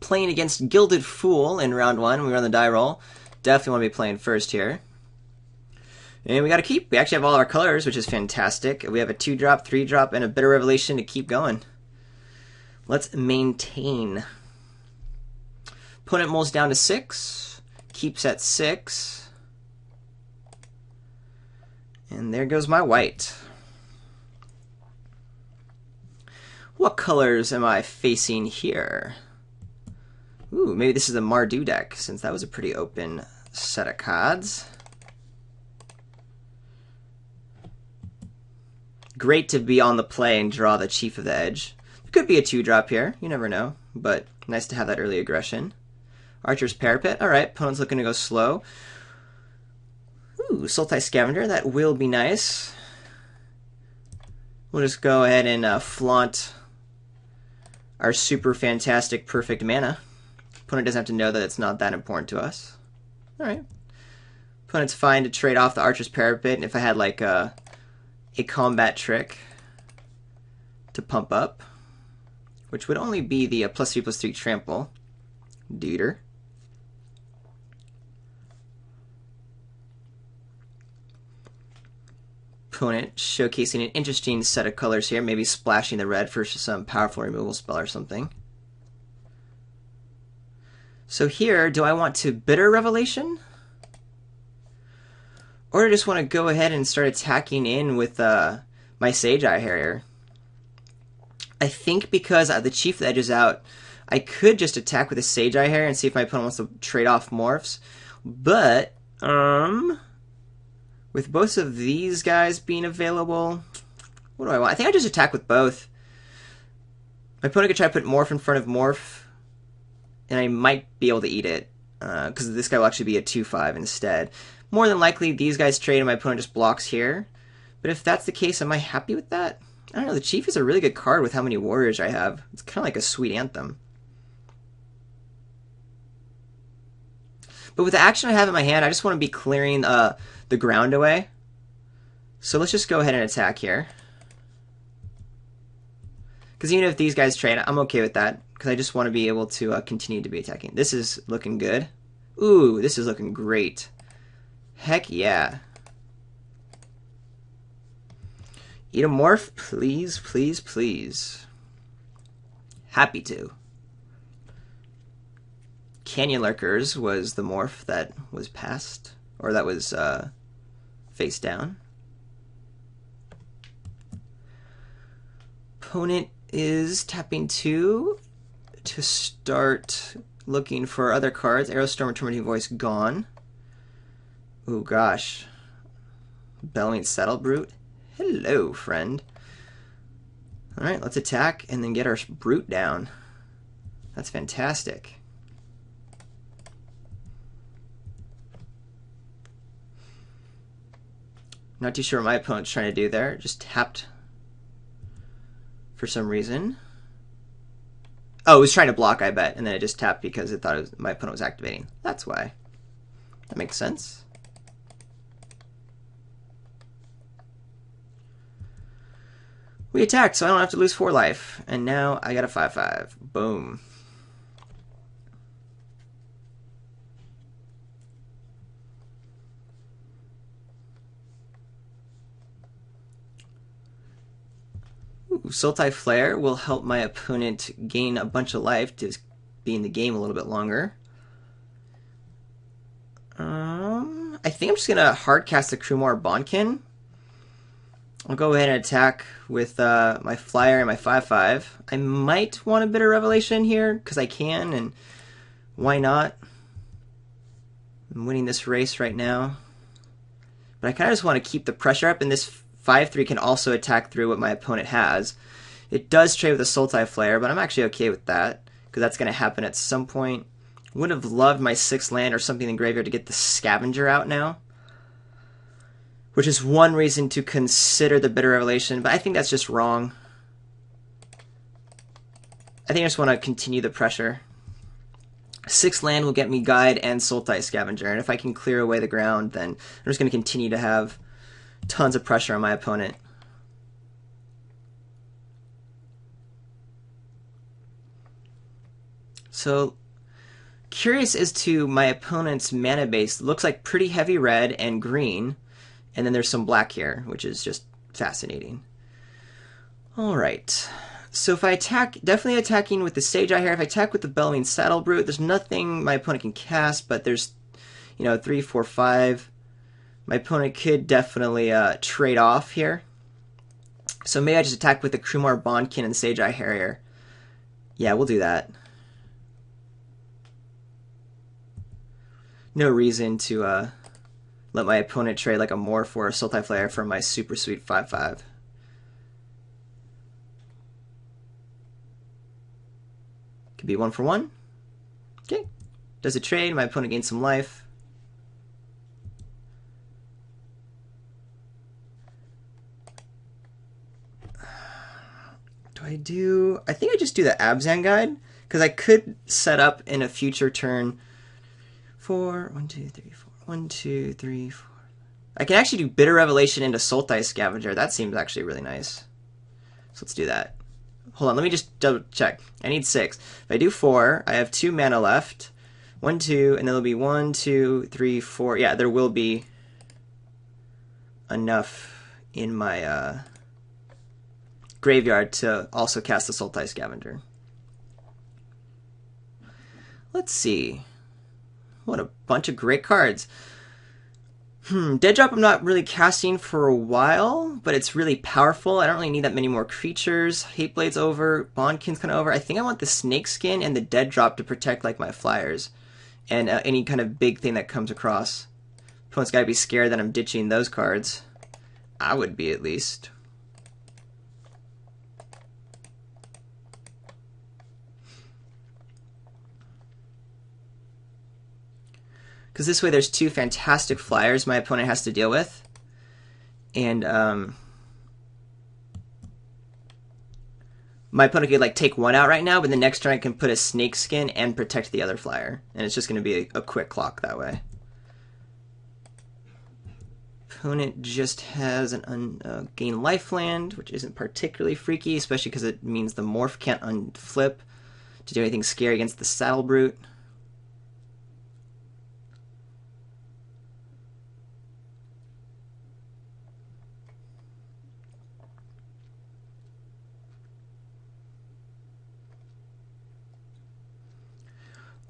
playing against Gilded Fool in round 1. We were on the die roll. Definitely want to be playing first here. And we got to keep. We actually have all our colors, which is fantastic. We have a 2-drop, 3-drop, and a Bitter Revelation to keep going. Let's maintain. Opponent mulls down to 6. Keeps at 6. And there goes my white. What colors am I facing here? Ooh, maybe this is a Mardu deck, since that was a pretty open set of cards. Great to be on the play and draw the Chief of the Edge. It could be a 2-drop here, you never know, but nice to have that early aggression. Archer's Parapet, alright, opponent's looking to go slow. Ooh, Sultai Scavenger, that will be nice. We'll just go ahead and flaunt our super fantastic perfect mana. Opponent doesn't have to know that it's not that important to us. Alright. Opponent's fine to trade off the Archer's Parapet, and if I had like a combat trick to pump up, which would only be the +3/+3 trample. Duder. Opponent showcasing an interesting set of colors here, maybe splashing the red for some powerful removal spell or something. So here, do I want to Bitter Revelation? Or do I just want to go ahead and start attacking in with my Sage Eye here? I think because the Chief of the Edge is out, I could just attack with a Sage Eye here and see if my opponent wants to trade off morphs. But, with both of these guys being available, what do I want? I think I just attack with both. My opponent could try to put Morph in front of Morph, and I might be able to eat it, because this guy will actually be a 2/5 instead. More than likely, these guys trade and my opponent just blocks here. But if that's the case, am I happy with that? I don't know, the Chief is a really good card with how many warriors I have. It's kind of like a sweet anthem. But with the action I have in my hand, I just want to be clearing the ground away. So let's just go ahead and attack here. Because even if these guys trade, I'm okay with that. Because I just want to be able to continue to be attacking. This is looking good. Ooh, this is looking great. Heck yeah. Eat a morph, please, please, please. Happy to. Canyon Lurkers was the morph that was passed, or that was face down. Opponent is tapping 2 to start looking for other cards. Aerostorm, Tormenting Voice, gone. Ooh, gosh. Bellowing Saddle Brute. Hello, friend. Alright, let's attack and then get our Brute down. That's fantastic. Not too sure what my opponent's trying to do there. Just tapped for some reason. Oh, it was trying to block, I bet, and then it just tapped because it thought my opponent was activating. That's why. That makes sense. We attacked, so I don't have to lose 4 life. And now I got a 5/5. Boom. Ooh, Sultai Flare will help my opponent gain a bunch of life to be in the game a little bit longer. I think I'm just going to hardcast the Krumor Bonkin. I'll go ahead and attack with my flyer and my 5/5. I might want a Bitter Revelation here, because I can, and why not? I'm winning this race right now. But I kind of just want to keep the pressure up, and this 5/3 can also attack through what my opponent has. It does trade with a Sultai Flare, but I'm actually okay with that, because that's going to happen at some point. Would have loved my 6th land or something in the graveyard to get the Scavenger out now, which is one reason to consider the Bitter Revelation, but I think that's just wrong. I think I just want to continue the pressure. 6th land will get me Guide and Sultai Scavenger, and if I can clear away the ground, then I'm just going to continue to have tons of pressure on my opponent. So, curious as to my opponent's mana base. Looks like pretty heavy red and green, and then there's some black here, which is just fascinating. Alright. So if I attack, definitely attacking with the Sage Eye here. If I attack with the Bellowing Saddle Brute, there's nothing my opponent can cast, but there's, 3, 4, 5. My opponent could definitely trade off here. So maybe I just attack with the Krumar Bondkin and Sage Eye Harrier. Yeah, we'll do that. No reason to let my opponent trade like a Morph or a Sultai Flare for my super sweet 5/5. Could be 1 for 1. Okay. Does a trade, my opponent gains some life. I think I just do the Abzan Guide, because I could set up in a future turn 4, 1, 2, 3, 4, 1, 2, 3, 4. I can actually do Bitter Revelation into Sultai Scavenger. That seems actually really nice. So let's do that. Hold on, let me just double check. I need 6. If I do 4, I have 2 mana left. 1, 2, and then it'll be 1, 2, 3, 4. Yeah, there will be enough in my graveyard to also cast the Sultai Scavenger. Let's see. What a bunch of great cards. Dead Drop I'm not really casting for a while, but it's really powerful. I don't really need that many more creatures. Hateblade's over. Bondkin's kind of over. I think I want the Snakeskin and the Dead Drop to protect like my flyers and any kind of big thing that comes across. Opponent's got to be scared that I'm ditching those cards. I would be, at least. Because this way there's 2 fantastic flyers my opponent has to deal with. And my opponent could like take 1 out right now, but the next turn I can put a Snakeskin and protect the other flyer. And it's just going to be a quick clock that way. Opponent just has an gain lifeland, which isn't particularly freaky, especially because it means the Morph can't unflip to do anything scary against the Saddle Brute.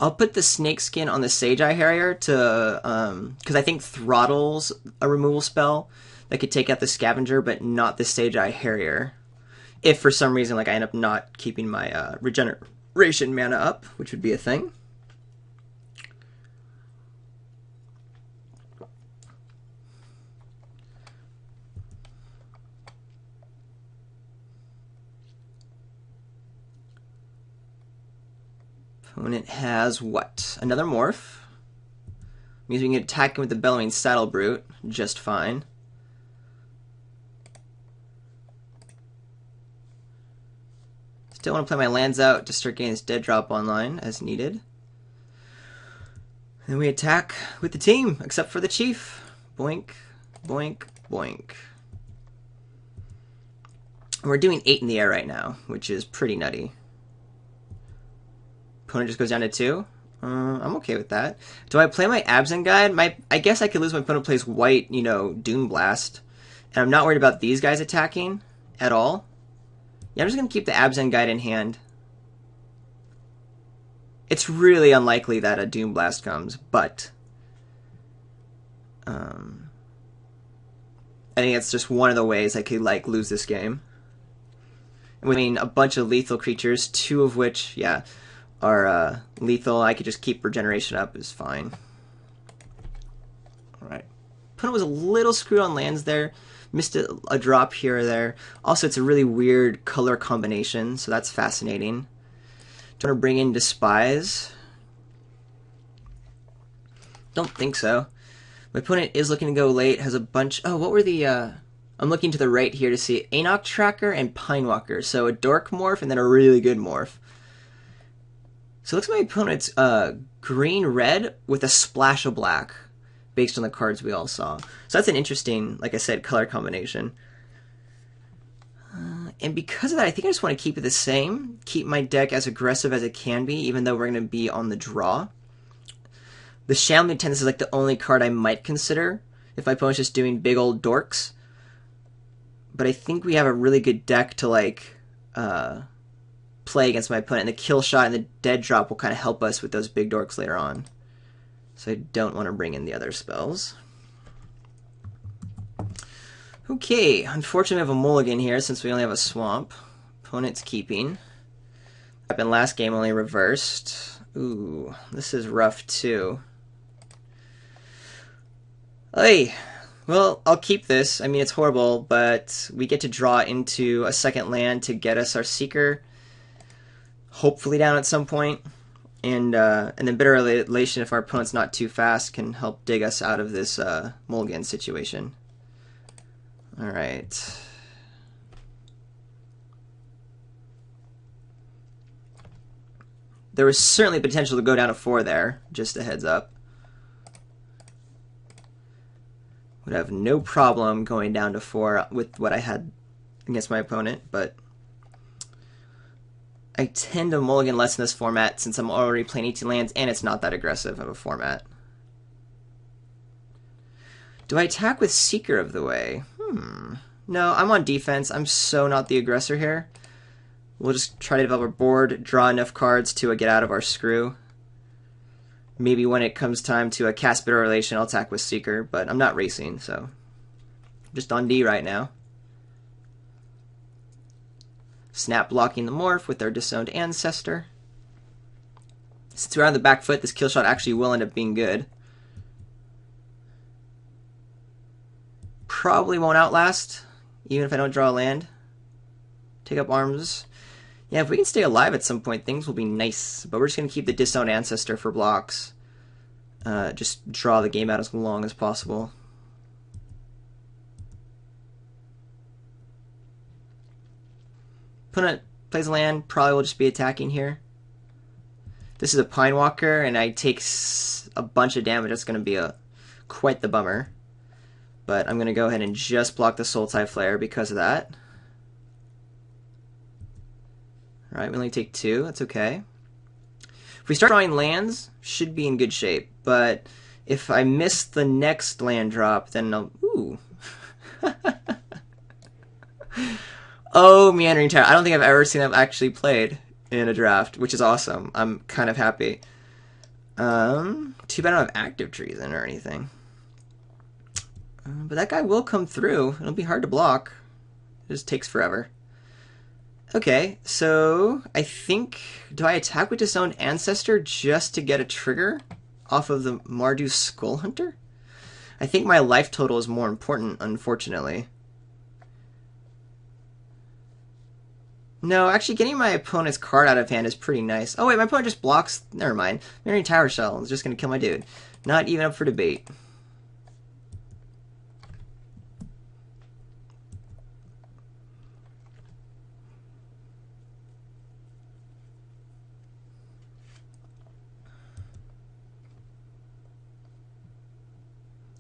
I'll put the Snakeskin on the Sage Eye Harrier to, because I think Throttle's a removal spell that could take out the Scavenger, but not the Sage Eye Harrier. If for some reason, like, I end up not keeping my regeneration mana up, which would be a thing. Opponent has what? Another Morph. Means we can attack him with the Bellowing Saddle Brute just fine. Still want to play my lands out to start getting this Dead Drop online as needed. Then we attack with the team, except for the Chief. Boink, boink, boink. And we're doing 8 in the air right now, which is pretty nutty. Opponent just goes down to 2. I'm okay with that. Do I play my Abzan Guide? I guess I could lose my opponent plays white, Doom Blast. And I'm not worried about these guys attacking at all. Yeah, I'm just going to keep the Abzan Guide in hand. It's really unlikely that a Doom Blast comes, but I think it's just one of the ways I could lose this game. I mean, a bunch of lethal creatures, 2 of which, yeah, are lethal. I could just keep regeneration up, is fine. Alright. Opponent was a little screwed on lands there. Missed a drop here or there. Also, it's a really weird color combination, so that's fascinating. Do you want to bring in Despise? Don't think so. My opponent is looking to go late, has a bunch... Oh, what were the... I'm looking to the right here to see Anok Tracker and Pinewalker. So a Dork Morph and then a really good Morph. So it looks like my opponent's green-red with a splash of black, based on the cards we all saw. So that's an interesting, like I said, color combination. And because of that, I think I just want to keep it the same. Keep my deck as aggressive as it can be, even though we're going to be on the draw. The Shambling Tennis is like the only card I might consider if my opponent's just doing big old dorks. But I think we have a really good deck to like play against my opponent. And the kill shot and the dead drop will kind of help us with those big dorks later on. So I don't want to bring in the other spells. Okay, unfortunately we have a mulligan here since we only have a swamp. Opponent's keeping. Happened last game, only reversed. Ooh, this is rough too. Hey, well, I'll keep this. I mean, it's horrible, but we get to draw into a second land to get us our Seeker, hopefully down at some point. And then Bitter Relation, if our opponent's not too fast, can help dig us out of this mulligan situation. Alright. There was certainly potential to go down to 4 there, just a heads up. Would have no problem going down to 4 with what I had against my opponent, but I tend to mulligan less in this format since I'm already playing 18 lands and it's not that aggressive of a format. Do I attack with Seeker of the Way? No, I'm on defense. I'm so not the aggressor here. We'll just try to develop our board, draw enough cards to get out of our screw. Maybe when it comes time to cast Bitter Relation, I'll attack with Seeker, but I'm not racing, so just on D right now. Snap blocking the Morph with our Disowned Ancestor. Since we're on the back foot, this kill shot actually will end up being good. Probably won't outlast, even if I don't draw a land. Take up arms. Yeah, if we can stay alive at some point, things will be nice. But we're just going to keep the Disowned Ancestor for blocks. Just draw the game out as long as possible. Opponent plays a land, probably will just be attacking here. This is a Pine Walker, and I take a bunch of damage. That's going to be quite the bummer. But I'm going to go ahead and just block the Sultai Flare because of that. Alright, we only take 2. That's okay. If we start drawing lands, should be in good shape. But if I miss the next land drop, then I'll... Ooh. Oh, Meandering Tower. I don't think I've ever seen that actually played in a draft, which is awesome. I'm kind of happy. Too bad I don't have Active Treason or anything. But that guy will come through. It'll be hard to block. It just takes forever. Okay, so I think... Do I attack with Disowned Ancestor just to get a trigger off of the Mardu Skull Hunter? I think my life total is more important, unfortunately. No, actually getting my opponent's card out of hand is pretty nice. Oh wait, my opponent just blocks... Never mind. Meandering Tower Shell is just going to kill my dude. Not even up for debate.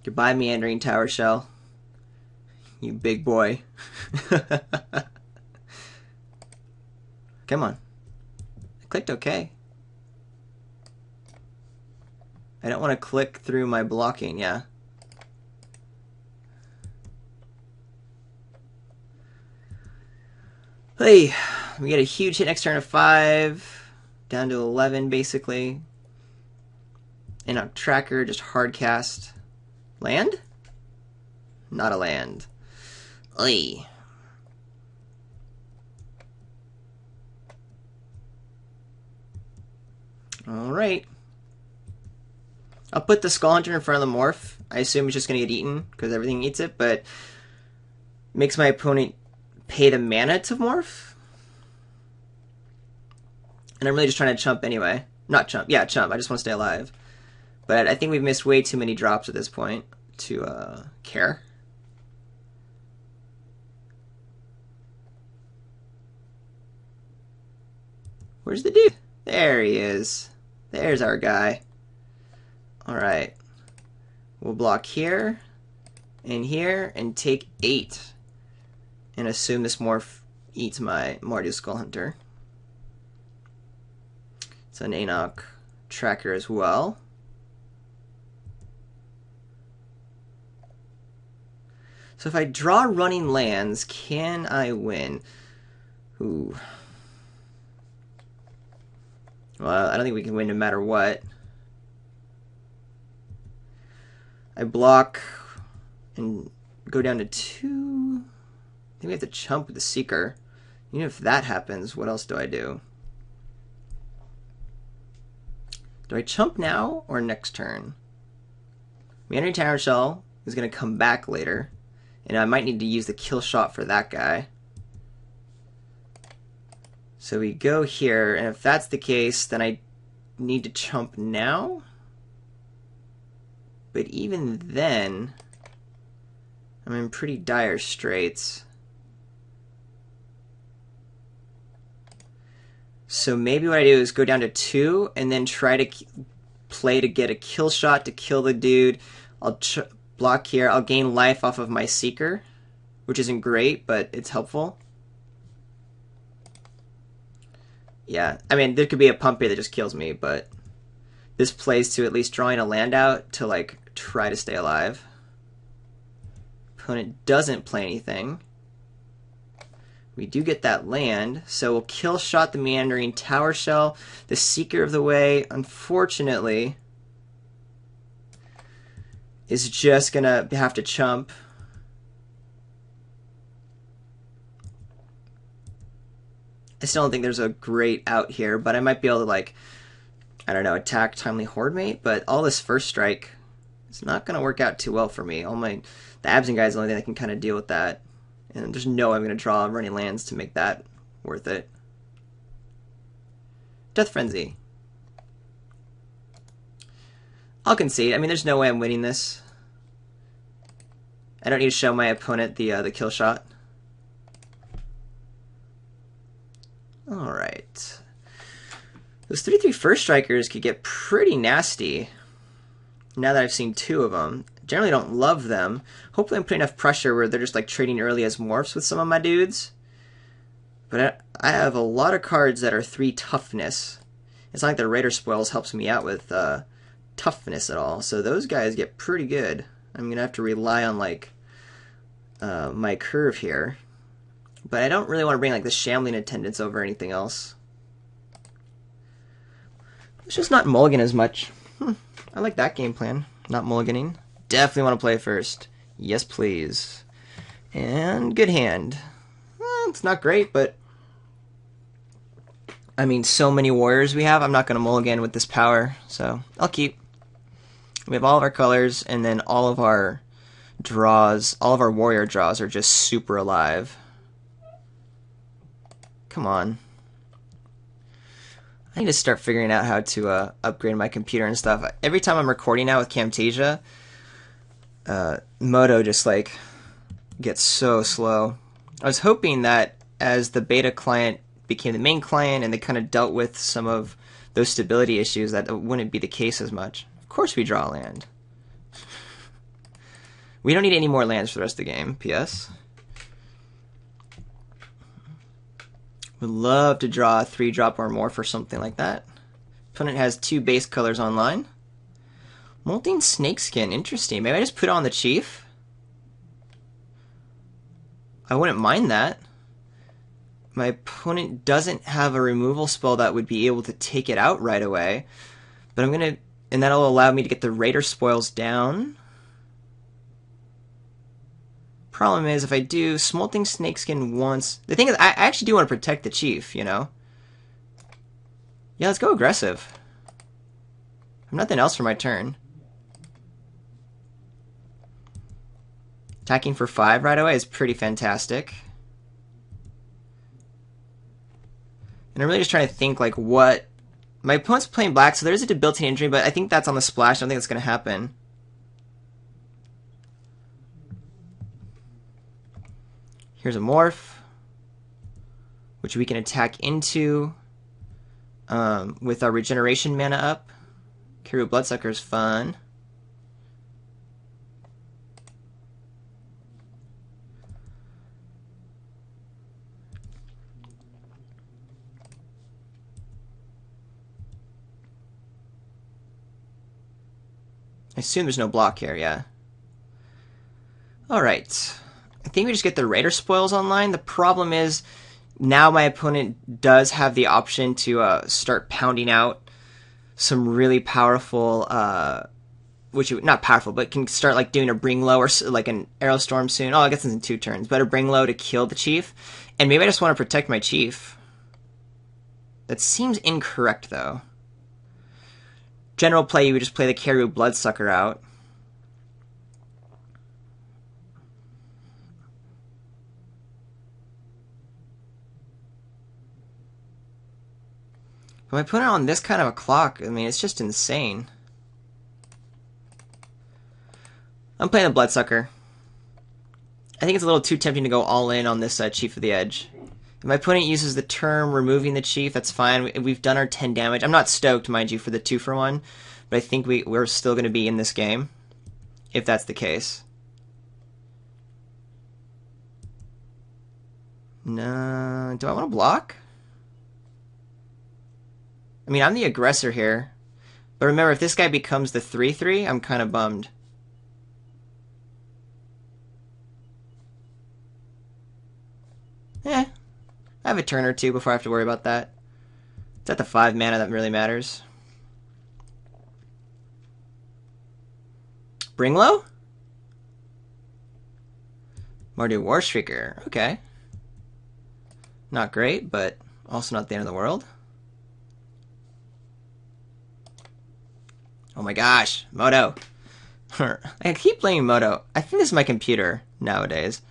Goodbye, Meandering Tower Shell. You big boy. Come on. I clicked OK. I don't want to click through my blocking, yeah. Hey, we get a huge hit next turn of 5. Down to 11, basically. And a tracker, just hard cast. Land? Not a land. Oy. Alright. I'll put the Skull Hunter in front of the Morph. I assume it's just going to get eaten, because everything eats it, but makes my opponent pay the mana to Morph. And I'm really just trying to chump anyway. Not chump. Yeah, chump. I just want to stay alive. But I think we've missed way too many drops at this point to care. Where's the dude? There he is. There's our guy. Alright. We'll block here and take 8. And assume this Morph eats my Mardu Skull Hunter. It's an Anok tracker as well. So if I draw running lands, can I win? Ooh. Well, I don't think we can win no matter what. I block and go down to 2. I think we have to chump with the Seeker. Even if that happens, what else do I do? Do I chump now or next turn? Meandering Tower Shell is going to come back later, and I might need to use the kill shot for that guy. So we go here, and if that's the case, then I need to chump now. But even then, I'm in pretty dire straits. So maybe what I do is go down to 2 and then try to play to get a kill shot to kill the dude. I'll block here. I'll gain life off of my Seeker, which isn't great, but it's helpful. Yeah, I mean, there could be a pump here that just kills me, but this plays to at least drawing a land out to, like, try to stay alive. Opponent doesn't play anything. We do get that land, so we'll kill shot the Meandering Tower Shell, the Seeker of the Way, unfortunately, is just gonna have to chump. I still don't think there's a great out here, but I might be able to, like, I don't know, attack Timely Hordemate, but all this first strike is not going to work out too well for me. The Absent guy is the only thing that can kind of deal with that. And there's no way I'm going to draw running lands to make that worth it. Death Frenzy. I'll concede. I mean, there's no way I'm winning this. I don't need to show my opponent the kill shot. Alright. Those 3/3 first strikers could get pretty nasty now that I've seen 2 of them. Generally don't love them. Hopefully I'm putting enough pressure where they're just like trading early as morphs with some of my dudes. But I have a lot of cards that are 3 toughness. It's not like the Raider Spoils helps me out with toughness at all. So those guys get pretty good. I'm going to have to rely on like my curve here. But I don't really want to bring like the Shambling Attendants over anything else. It's just not mulligan as much. I like that game plan. Not mulliganing. Definitely want to play first. Yes, please. And good hand. It's not great, but I mean, so many warriors we have. I'm not going to mulligan with this power, so I'll keep. We have all of our colors, and then all of our draws, all of our warrior draws are just super alive. Come on. I need to start figuring out how to upgrade my computer and stuff. Every time I'm recording now with Camtasia, Moto just like gets so slow. I was hoping that as the beta client became the main client and they kind of dealt with some of those stability issues, that it wouldn't be the case as much. Of course we draw land. We don't need any more lands for the rest of the game, P.S. Would love to draw a 3-drop or more for something like that. Opponent has 2 base colors online. Molting Snakeskin, interesting. Maybe I just put on the Chief? I wouldn't mind that. My opponent doesn't have a removal spell that would be able to take it out right away. But I'm going to... And that'll allow me to get the Raider Spoils down. Problem is, if I do Smolting Snakeskin once... The thing is, I actually do want to protect the Chief, you know? Yeah, let's go aggressive. I have nothing else for my turn. Attacking for 5 right away is pretty fantastic. And I'm really just trying to think, like, what... My opponent's playing black, so there's a debilitating injury, but I think that's on the splash. I don't think that's going to happen. Here's a morph, which we can attack into with our regeneration mana up. Kiru Bloodsucker is fun. I assume there's no block here, yeah. Alright. I think we just get the Raider spoils online. The problem is, now my opponent does have the option to start pounding out some really powerful, not powerful, but can start like doing a bring low or like an arrow storm soon. Oh, I guess it's in 2 turns, but a bring low to kill the chief. And maybe I just want to protect my chief. That seems incorrect though. General play, you would just play the Caribou Bloodsucker out. But when I put it on this kind of a clock, I mean, it's just insane. I'm playing the Bloodsucker. I think it's a little too tempting to go all in on this Chief of the Edge. If my opponent uses the term removing the Chief, that's fine. We've done our 10 damage. I'm not stoked, mind you, for the 2-for-1, but I think we're still going to be in this game, if that's the case. No, do I want to block? I mean, I'm the aggressor here. But remember, if this guy becomes the 3-3, I'm kind of bummed. I have a turn or two before I have to worry about that. It's at the 5 mana that really matters. Bring low? Mardu Warstreaker. Okay. Not great, but also not the end of the world. Oh my gosh, Moto. I keep playing Moto. I think this is my computer nowadays.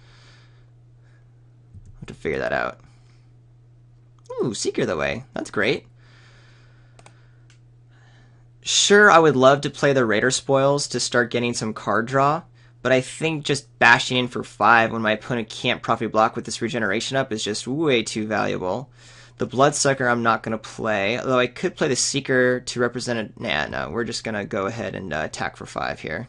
I'll have to figure that out. Ooh, Seeker the way. That's great. Sure, I would love to play the Raider spoils to start getting some card draw, but I think just bashing in for 5 when my opponent can't properly block with this regeneration up is just way too valuable. The Bloodsucker I'm not going to play, although I could play the Seeker to represent it. Nah, no, we're just going to go ahead and attack for 5 here.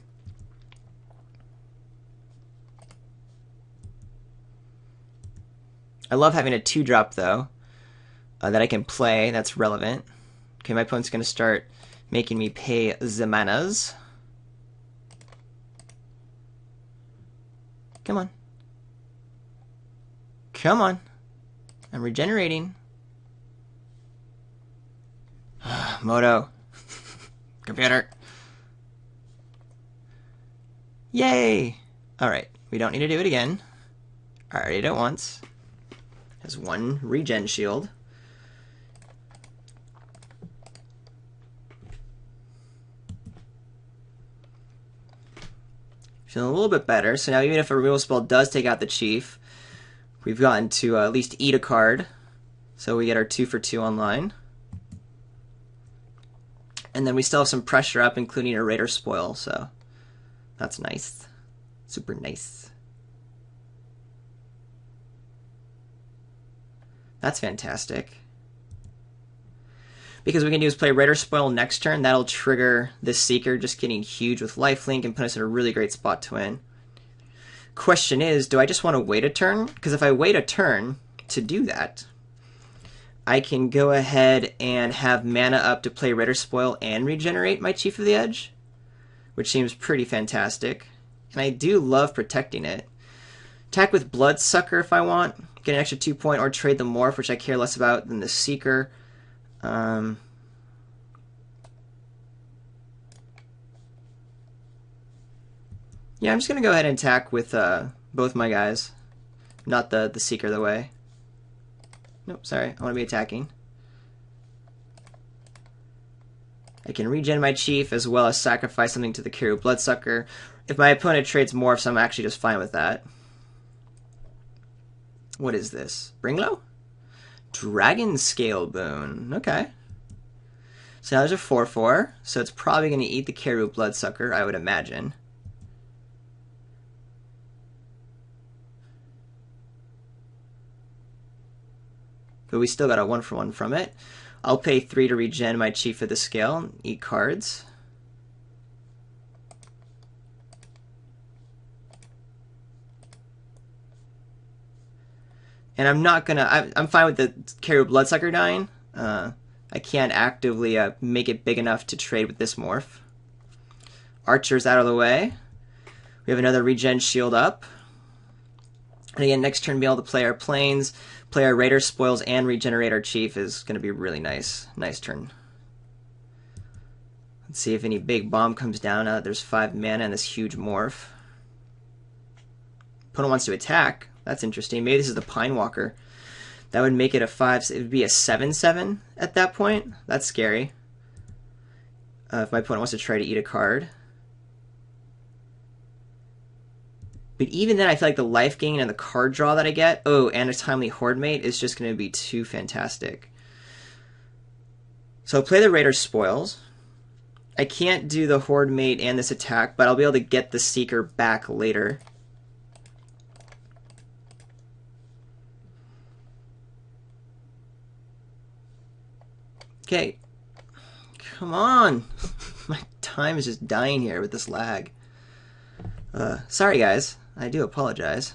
I love having a 2-drop, though, that I can play that's relevant. Okay, my opponent's going to start making me pay the manas. Come on. Come on. I'm regenerating. Moto. Computer. Yay! Alright, we don't need to do it again. I already did it once. Has 1 regen shield. Feeling a little bit better. So now even if a removal spell does take out the chief, we've gotten to at least eat a card. So we get our 2-for-2 online. And then we still have some pressure up, including a Raider spoil, so that's nice. Super nice. That's fantastic. Because we can do is play Raider spoil next turn, that'll trigger this Seeker just getting huge with lifelink and put us in a really great spot to win. Question is, do I just want to wait a turn? Because if I wait a turn to do that, I can go ahead and have mana up to play Raider Spoil and regenerate my Chief of the Edge, which seems pretty fantastic. And I do love protecting it. Attack with Bloodsucker if I want, get an extra 2-point, or trade the Morph, which I care less about than the Seeker. Yeah, I'm just going to go ahead and attack with both my guys, not the Seeker the way. Nope, sorry, I want to be attacking. I can regen my Chief as well as sacrifice something to the Caribou Bloodsucker. If my opponent trades Morphs, I'm actually just fine with that. What is this? Bring low? Dragon Scale Boon. Okay. So now there's a 4-4, so it's probably going to eat the Caribou Bloodsucker, I would imagine. But we still got a 1-for-1 from it. I'll pay 3 to regen my Chief of the Scale, eat cards. And I'm not gonna, I'm fine with the Caribou Bloodsucker dying. I can't actively make it big enough to trade with this morph. Archer's out of the way. We have another regen shield up. And again, next turn, be able to play our planes, play our Raider spoils, and regenerate our Chief is going to be really nice. Nice turn. Let's see if any big bomb comes down. There's 5 mana and this huge morph. Opponent wants to attack. That's interesting. Maybe this is the Pine Walker. That would make it a 5. It would be a 7/7 at that point. That's scary. If my opponent wants to try to eat a card. But even then, I feel like the life gain and the card draw that I get, and a timely Horde Mate is just going to be too fantastic. So I'll play the Raider Spoils. I can't do the Horde Mate and this attack, but I'll be able to get the Seeker back later. Okay. Come on. My time is just dying here with this lag. Sorry, guys. I do apologize.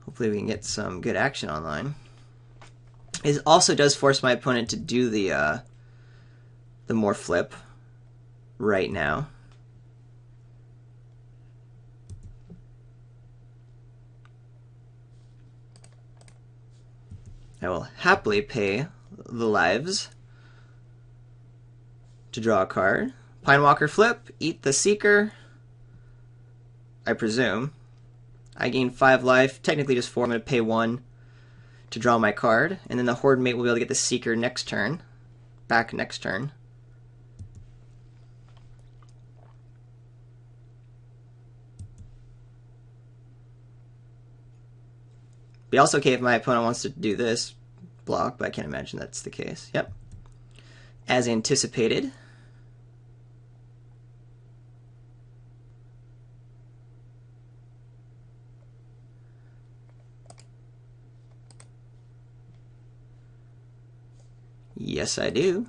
Hopefully we can get some good action online. It also does force my opponent to do the more flip right now. I will happily pay the lives to draw a card. Pine Walker flip, eat the Seeker, I presume. I gain 5 life, technically just 4. I'm going to pay 1 to draw my card, and then the Horde Mate will be able to get the Seeker next turn, back next turn. Be also okay if my opponent wants to do this block, but I can't imagine that's the case. Yep. As anticipated. Yes, I do.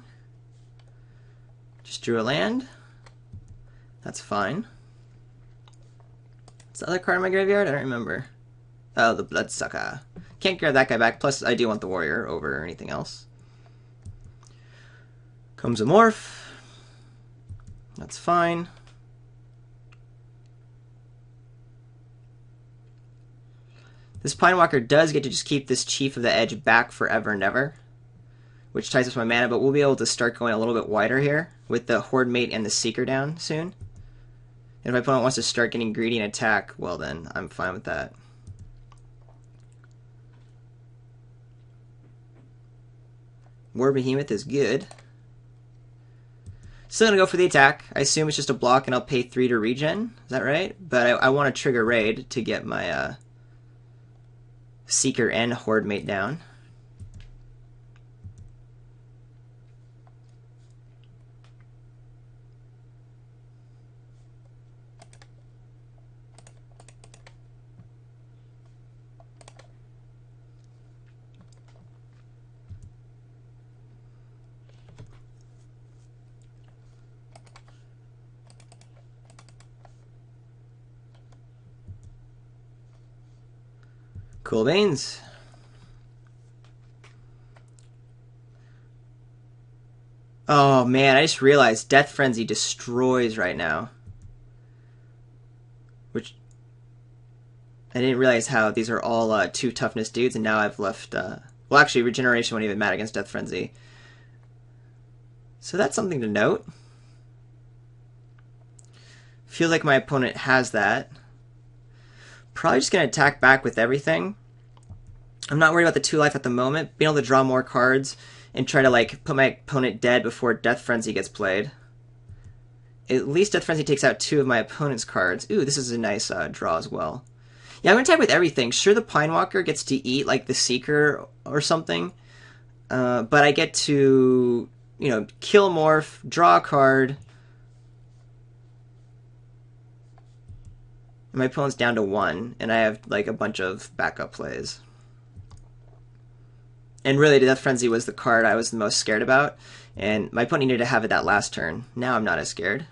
Just drew a land. That's fine. What's the other card in my graveyard? I don't remember. Oh, the Bloodsucker. Can't grab that guy back. Plus, I do want the Warrior over anything else. Comes a Morph. That's fine. This Pine Walker does get to just keep this Chief of the Edge back forever and ever, which ties up my mana, but we'll be able to start going a little bit wider here with the Horde Mate and the Seeker down soon. And if my opponent wants to start getting greedy and attack, well then, I'm fine with that. War Behemoth is good. Still gonna go for the attack. I assume it's just a block and I'll pay 3 to regen. Is that right? But I want to trigger Raid to get my Seeker and Horde Mate down. Cool beans. Oh man, I just realized Death Frenzy destroys right now. Which I didn't realize how these are all 2 toughness dudes, and now I've left... well, actually, Regeneration won't even matter against Death Frenzy. So that's something to note. Feel like my opponent has that. Probably just going to attack back with everything. I'm not worried about the 2 life at the moment. Being able to draw more cards and try to like put my opponent dead before Death Frenzy gets played. At least Death Frenzy takes out 2 of my opponent's cards. Ooh, this is a nice draw as well. Yeah, I'm going to attack with everything. Sure, the Pine Walker gets to eat like the Seeker or something. But I get to, you know, kill Morph, draw a card. My opponent's down to 1, and I have like a bunch of backup plays. And really, Death Frenzy was the card I was the most scared about, and my opponent needed to have it that last turn. Now I'm not as scared.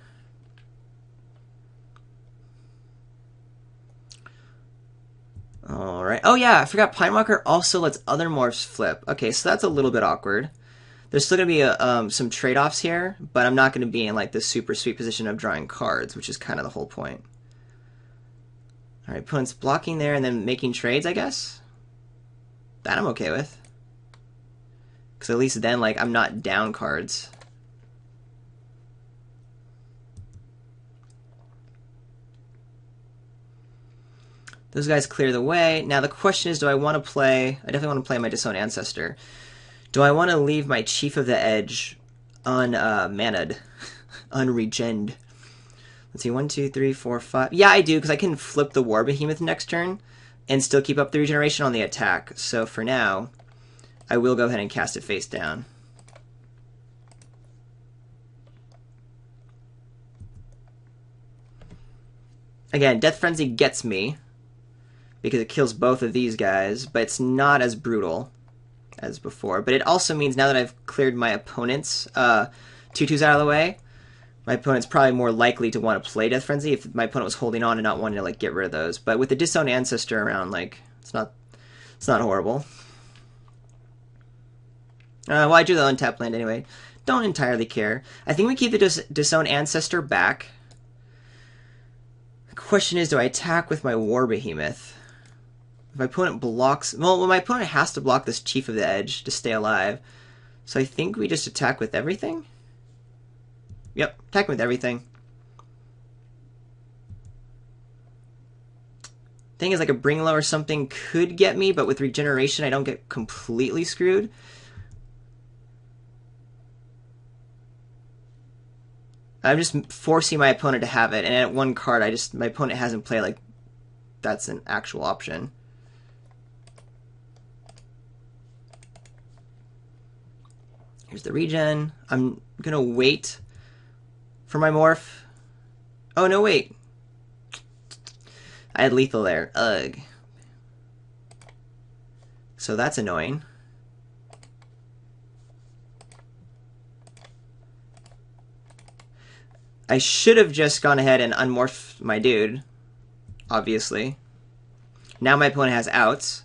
Alright. Oh yeah, I forgot Pine Walker also lets other morphs flip. Okay, so that's a little bit awkward. There's still going to be some trade-offs here, but I'm not going to be in like this super sweet position of drawing cards, which is kind of the whole point. All right, opponent's blocking there and then making trades, I guess. That I'm okay with. Because at least then, like, I'm not down cards. Those guys clear the way. Now the question is, do I want to play... I definitely want to play my Disowned Ancestor. Do I want to leave my Chief of the Edge unmana'd, unregened? Let's see, 1, 2, 3, 4, 5. Yeah, I do, because I can flip the War Behemoth next turn and still keep up the regeneration on the attack. So for now, I will go ahead and cast it face down. Again, Death Frenzy gets me because it kills both of these guys, but it's not as brutal as before. But it also means now that I've cleared my opponent's 2/2s out of the way, my opponent's probably more likely to want to play Death Frenzy if my opponent was holding on and not wanting to like get rid of those. But with the Disowned Ancestor around, like it's not horrible. Well, I drew the untapped land anyway. Don't entirely care. I think we keep the Disowned Ancestor back. The question is, do I attack with my War Behemoth? If my opponent blocks... Well, my opponent has to block this Chief of the Edge to stay alive. So I think we just attack with everything? Yep, attack with everything. Thing is, like a Bring Low or something could get me, but with regeneration I don't get completely screwed. I'm just forcing my opponent to have it, and at one card, my opponent hasn't played like that's an actual option. Here's the regen. I'm gonna wait for my morph. Oh no, wait. I had lethal there. Ugh. So that's annoying. I should have just gone ahead and unmorphed my dude, obviously. Now my opponent has outs.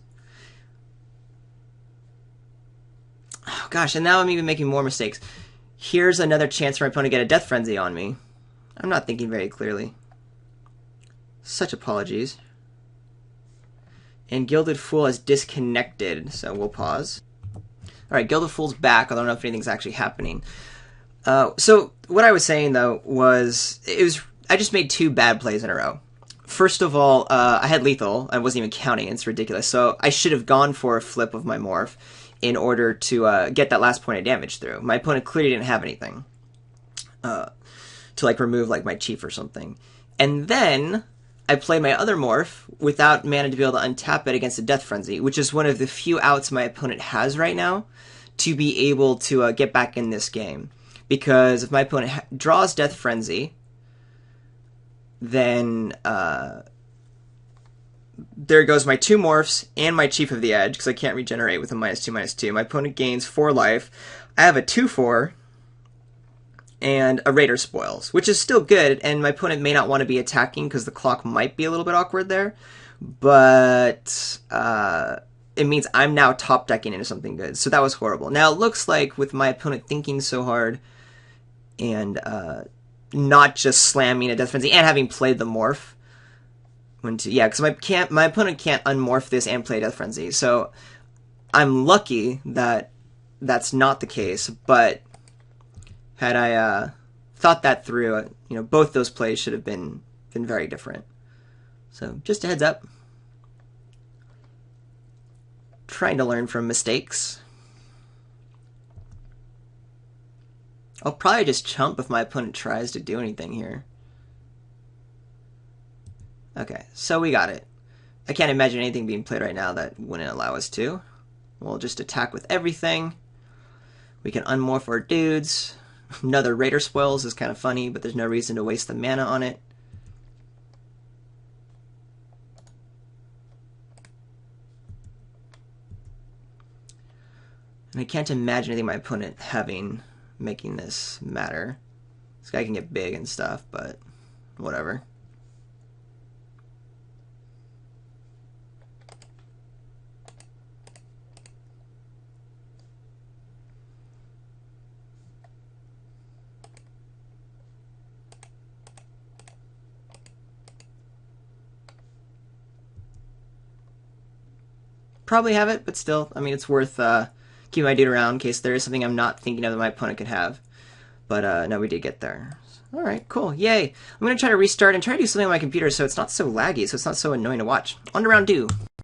Oh gosh, and now I'm even making more mistakes. Here's another chance for my opponent to get a Death Frenzy on me. I'm not thinking very clearly. Such apologies. And Gilded Fool has disconnected, so we'll pause. Alright, Gilded Fool's back. I don't know if anything's actually happening. So what I was saying though was I just made 2 bad plays in a row. First of all, I had lethal. I wasn't even counting. It's ridiculous. So I should have gone for a flip of my morph in order to get that last point of damage through. My opponent clearly didn't have anything to like remove like my chief or something. And then I played my other morph without mana to be able to untap it against a Death Frenzy, which is one of the few outs my opponent has right now to be able to get back in this game. Because if my opponent draws Death Frenzy, then there goes my 2 morphs and my Chief of the Edge, because I can't regenerate with a -2/-2. My opponent gains 4 life. I have a 2/4 and a Raider Spoils, which is still good, and my opponent may not want to be attacking because the clock might be a little bit awkward there, but it means I'm now top decking into something good, so that was horrible. Now it looks like with my opponent thinking so hard and not just slamming a Death Frenzy and having played the morph. Yeah, because my opponent can't unmorph this and play Death Frenzy, so I'm lucky that that's not the case, but had I thought that through, both those plays should have been very different. So just a heads up. Trying to learn from mistakes. I'll probably just chump if my opponent tries to do anything here. Okay, so we got it. I can't imagine anything being played right now that wouldn't allow us to. We'll just attack with everything. We can unmorph our dudes. Another Raider Spoils is kind of funny, but there's no reason to waste the mana on it. And I can't imagine anything my opponent making this matter. This guy can get big and stuff, but whatever. probably have it, but still, I mean, it's worth keeping my dude around in case there is something I'm not thinking of that my opponent could have. But no, we did get there. All right, cool, yay! I'm gonna try to restart and try to do something on my computer so it's not so laggy, so it's not so annoying to watch. On to round 2.